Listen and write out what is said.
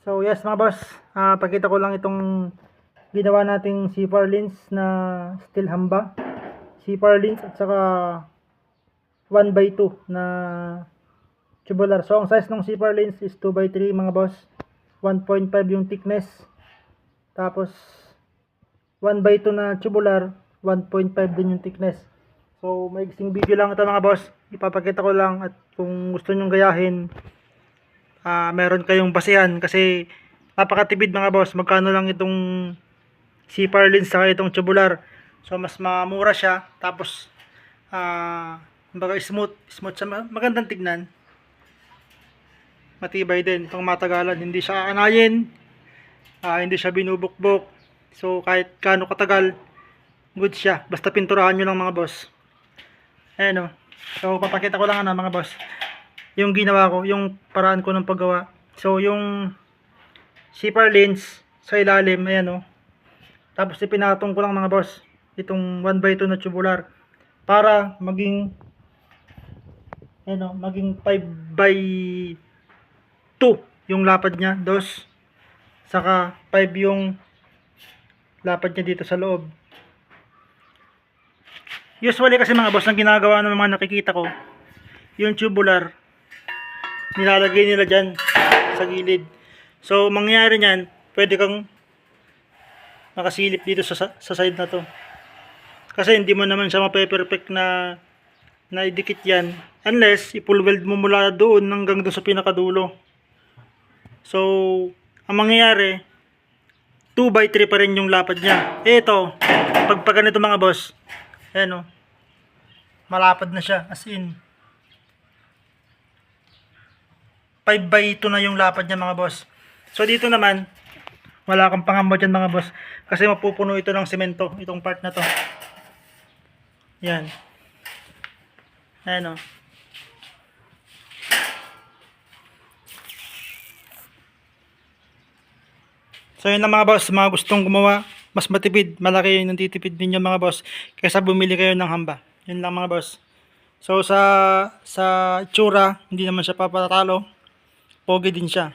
So yes mga boss, pakita ko lang itong ginawa nating C4 lens na steel hamba. C4 lens at saka 1x2 na tubular. So ang size ng C4 lens is 2x3 mga boss. 1.5 yung thickness. Tapos 1x2 na tubular, 1.5 din yung thickness. So maigsing video lang ito mga boss. Ipapakita ko lang at kung gusto nyong gayahin, meron kayong basihan kasi napakatipid mga boss. Magkano lang itong C4 lens saka itong tubular. So mas mamura siya. Tapos kumbaga smooth siya, magandang tignan. Matibay din, pang matagalan, hindi siya aanayin, hindi siya binubukbok. So kahit gaano katagal, good siya. Basta pinturahan nyo lang mga boss. Ayan o. So papakita ko lang mga boss yung ginawa ko, yung paraan ko ng paggawa. So yung C4 lens sa ilalim, ayan o. Tapos ipinatong ko lang mga boss itong 1x2 na tubular para maging maging 5x2 yung lapad niya, dos, saka 5 yung lapad niya dito sa loob. Usually kasi mga boss, ang ginagawa ng mga nakikita ko, yung tubular nilalagay nila dyan sa gilid. So mangyayari nyan, pwede kang nakasilip dito sa side na to, kasi hindi mo naman siya mape-perfect na idikit yan unless i-full weld mo mula doon hanggang doon sa pinakadulo. So ang mangyayari, 2x3 pa rin yung lapad niya. Ito, pag ganito mga boss, ayan o, malapad na siya, as in 5x2 na yung lapad niya mga boss. So dito naman, wala kang pangamba dyan mga boss, kasi mapupuno ito ng semento, itong part na to. Yan. Ayan o. So yun lang mga boss, mga gustong gumawa, mas matipid, malaki yung nantitipid ninyo mga boss, kaysa bumili kayo ng hamba. Yun lang mga boss. So sa itsura, hindi naman siya papatalo. Pogi din siya.